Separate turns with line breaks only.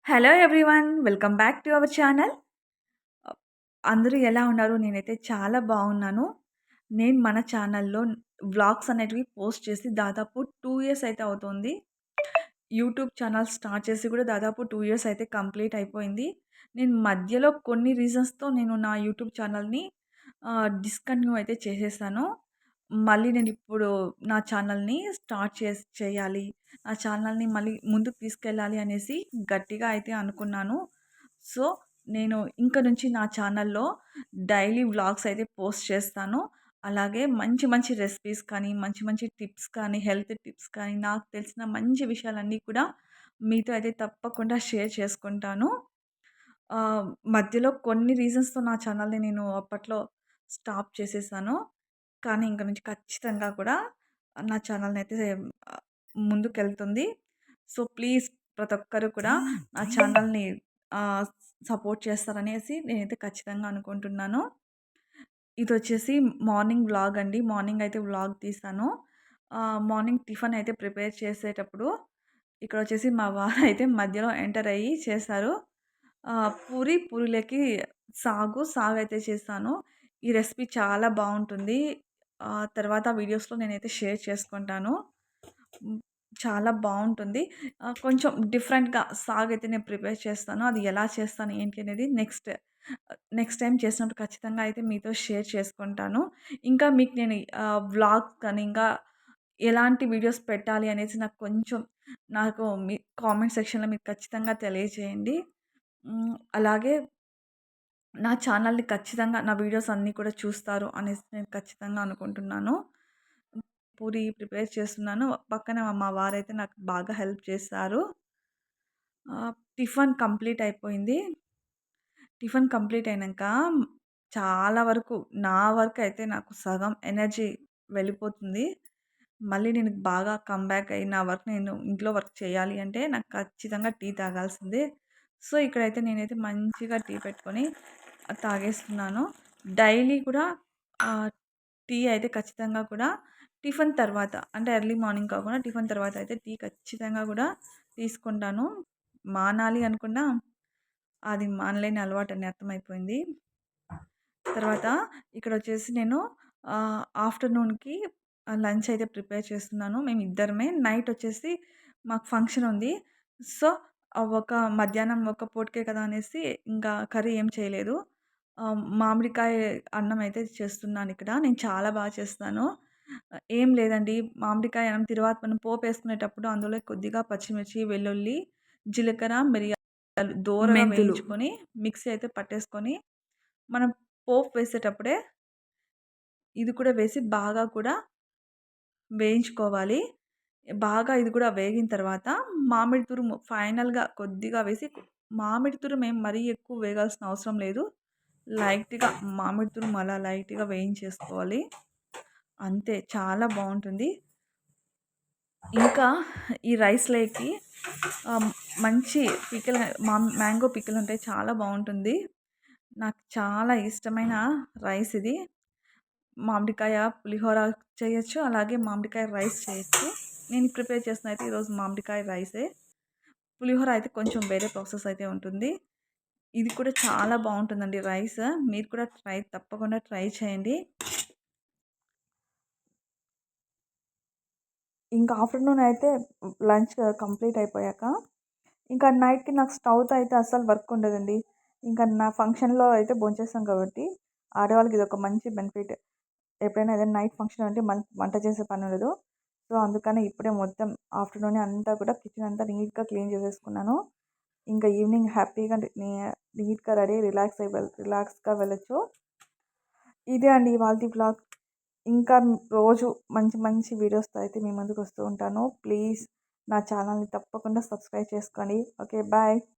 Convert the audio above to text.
Hello everyone. Welcome back to our channel. అందరూ ఎలా ఉన్నారు? నేనైతే చాలా బాగున్నాను. నేను మన ఛానల్‌లో వ్లాగ్స్ అనేటివి పోస్ట్ చేసి దాదాపు 2 ఇయర్స్ అయితే అవుతుంది. యూట్యూబ్ ఛానల్ స్టార్ట్ చేసి కూడా దాదాపు 2 ఇయర్స్ అయితే కంప్లీట్ అయిపోయింది. నేను మధ్యలో కొన్ని రీజన్స్‌తో నేను నా యూట్యూబ్ ఛానల్‌ని డిస్కంటిన్యూ అయితే చేసేసాను. మళ్ళీ నేనిప్పుడు నా ఛానల్‌ని స్టార్ట్ చేయాలి. నా ఛానల్‌ని మళ్ళీ ముందుకు తీసుకెళ్ళాలి అనేసి గట్టిగా అయితే అనుకున్నాను. సో, నేను ఇంక నుంచి నా ఛానల్‌లో డైలీ వ్లాగ్స్ అయితే పోస్ట్ చేస్తాను. అలాగే మంచి మంచి రెసిపీస్ కానీ, మంచి మంచి టిప్స్ కానీ, హెల్త్ టిప్స్ కానీ, నాకు తెలిసిన మంచి విషయాలన్నీ కూడా మీతో అయితే తప్పకుండా షేర్ చేసుకుంటాను. ఆహ్, మధ్యలో కొన్ని రీజన్స్‌తో నా ఛానల్‌ని నేను అప్పట్లో స్టాప్ చేసేసాను. కానీ ఇంక నుంచి ఖచ్చితంగా కూడా నా ఛానల్‌నయితే ఆహ్, ముందుకెళ్తుంది. సో, ప్లీజ్ ప్రతి ఒక్కరు కూడా నా ఛానల్‌ని ఆహ్, సపోర్ట్ చేస్తారనేసి నేనైతే ఖచ్చితంగా అనుకుంటున్నాను. ఇదొచ్చేసి మార్నింగ్ వ్లాగ్ అండి. మార్నింగ్ అయితే వ్లాగ్ తీశాను. మార్నింగ్ టిఫిన్ అయితే ప్రిపేర్ చేసేటప్పుడు ఇక్కడొచ్చేసి మా వారైతే మధ్యలో ఎంటర్ అయ్యి చేశారు. పూరీలకి సాగయితే చేశాను. ఈ రెసిపీ చాలా బావుంటుంది. తర్వాత వీడియోస్‌లో నేనైతే షేర్ చేసుకుంటాను. హ్మ్. చాలా బావుంటుంది. కొంచెం డిఫరెంట్‌గా సాగయితే నేను ప్రిపేర్ చేస్తాను. అది ఎలా చేస్తాను ఏంటి అనేది నెక్స్ట్ టైమ్ చేసినప్పుడు ఖచ్చితంగా అయితే మీతో షేర్ చేసుకుంటాను. ఇంకా మీకు నేను వ్లాగ్స్ కానీ, ఇంకా ఎలాంటి వీడియోస్ పెట్టాలి అనేసి నాకు మీ కామెంట్ సెక్షన్‌లో మీరు ఖచ్చితంగా తెలియజేయండి. అలాగే నా ఛానల్‌ని ఖచ్చితంగా నా వీడియోస్ అన్నీ కూడా చూస్తారు అనేసి నేను ఖచ్చితంగా అనుకుంటున్నాను. పూరి ప్రిపేర్ చేస్తున్నాను. పక్కన మా వారైతే నాకు బాగా హెల్ప్ చేశారు. టిఫిన్ కంప్లీట్ అయిపోయింది. టిఫిన్ కంప్లీట్ అయినంక చాలా వరకు నా వరకైతే నాకు సగం ఎనర్జీ వెళ్ళిపోతుంది. మళ్ళీ నేను బాగా కమ్‌బ్యాక్ అయ్యి నా వర్క్ నేను ఇంట్లో వర్క్ చేయాలి అంటే నాకు ఖచ్చితంగా టీ తాగాల్సిందే. సో, ఇక్కడైతే నేనైతే మంచిగా టీ పెట్టుకొని తాగేస్తున్నాను. డైలీ కూడా ఆహ్, టీ అయితే ఖచ్చితంగా కూడా టిఫిన్ తర్వాత అంటే ఎర్లీ మార్నింగ్ కాకుండా టిఫిన్ తర్వాత అయితే టీ ఖచ్చితంగా కూడా తీసుకుంటాను. మానాలి అనుకున్నా అది మానలేని అలవాటని అర్థమైపోయింది. తర్వాత ఇక్కడొచ్చేసి నేను ఆఫ్టర్‌నూన్‌కి లంచ్ అయితే ప్రిపేర్ చేస్తున్నాను. మేమిద్దరమే. నైట్ వచ్చేసి మాకు ఫంక్షన్ ఉంది. సో, మధ్యాహ్నం ఒక పూటకే కదా అనేసి ఇంకా కర్రీ ఏం చేయలేదు. మామిడికాయ అన్నం అయితే చేస్తున్నానిక్కడ. నేను చాలా చేస్తాను. ఏం లేదండి. మామిడికాయ అన్నం తిరువాత మనం పోపేసుకునేటప్పుడు అందులో కొద్దిగా పచ్చిమిర్చి, వెల్లుల్లి, జీలకర్ర, మిరియాలు దోరగా వేయించుకొని మిక్సీ అయితే పట్టేసుకొని మనం పోపు వేసేటప్పుడే ఇది కూడా వేసి బాగా కూడా వేయించుకోవాలి. బాగా ఇది కూడా వేగిన తర్వాత మామిడి తురుము ఫైనల్‌గా కొద్దిగా వేసి మామిడి తురుమేం మరీ ఎక్కువ వేగాల్సిన అవసరం లేదు. లైట్‌గా మామిడి తురుము అలా లైట్‌గా వేయించేసుకోవాలి. అంతే చాలా బావుంటుంది. ఇంకా ఈ రైస్‌లోకి ఆహ్, మంచి మ్యాంగో పికిల్ ఉంటే చాలా బావుంటుంది. నాకు చాలా ఇష్టమైన రైస్ ఇది. మామిడికాయ పులిహోర చేయొచ్చు. అలాగే మామిడికాయ రైస్ చేయొచ్చు. నేను ప్రిపేర్ చేస్తున్నదైతే ఈరోజు మామిడికాయ రైసే. పులిహోర అయితే కొంచెం వేరే ప్రాసెస్ అయితే ఉంటుంది. ఇది కూడా చాలా బావుంటుందండి రైస్. మీరు కూడా తప్పకుండా ట్రై చేయండి. ఇంకా ఆఫ్టర్‌నూన్ అయితే లంచ్ కంప్లీట్ అయిపోయాక, ఇంకా నైట్‌కి నాకు స్టవ్‌తో అయితే అస్సలు వర్క్ ఉండదండి. ఇంకా నా ఫంక్షన్‌లో అయితే భోంచేస్తాం కాబట్టి, ఆడవాళ్ళకి ఇదొక మంచి బెనిఫిట్. ఎప్పుడైనా ఏదైనా నైట్ ఫంక్షన్ ఉంటే వంట చేసే పనుండదు. సో, అందుకని ఇప్పుడే మొత్తం ఆఫ్టర్‌నూనే అంతా కూడా కిచెన్ అంతా నీట్‌గా క్లీన్ చేసేసుకున్నాను. ఇంకా ఈవినింగ్ హ్యాపీగా నీట్‌గా రెడీ రిలాక్స్‌గా వెళ్ళొచ్చు. ఇదే అండి ఇవాల్టి వ్లాగ్. ఇంకా రోజు మంచి మంచి వీడియోస్‌తో అయితే మీ ముందుకు వస్తూ ఉంటాను. ప్లీజ్ నా ఛానల్‌ని తప్పకుండా సబ్స్క్రైబ్ చేసుకోండి. ఓకే. బాయ్.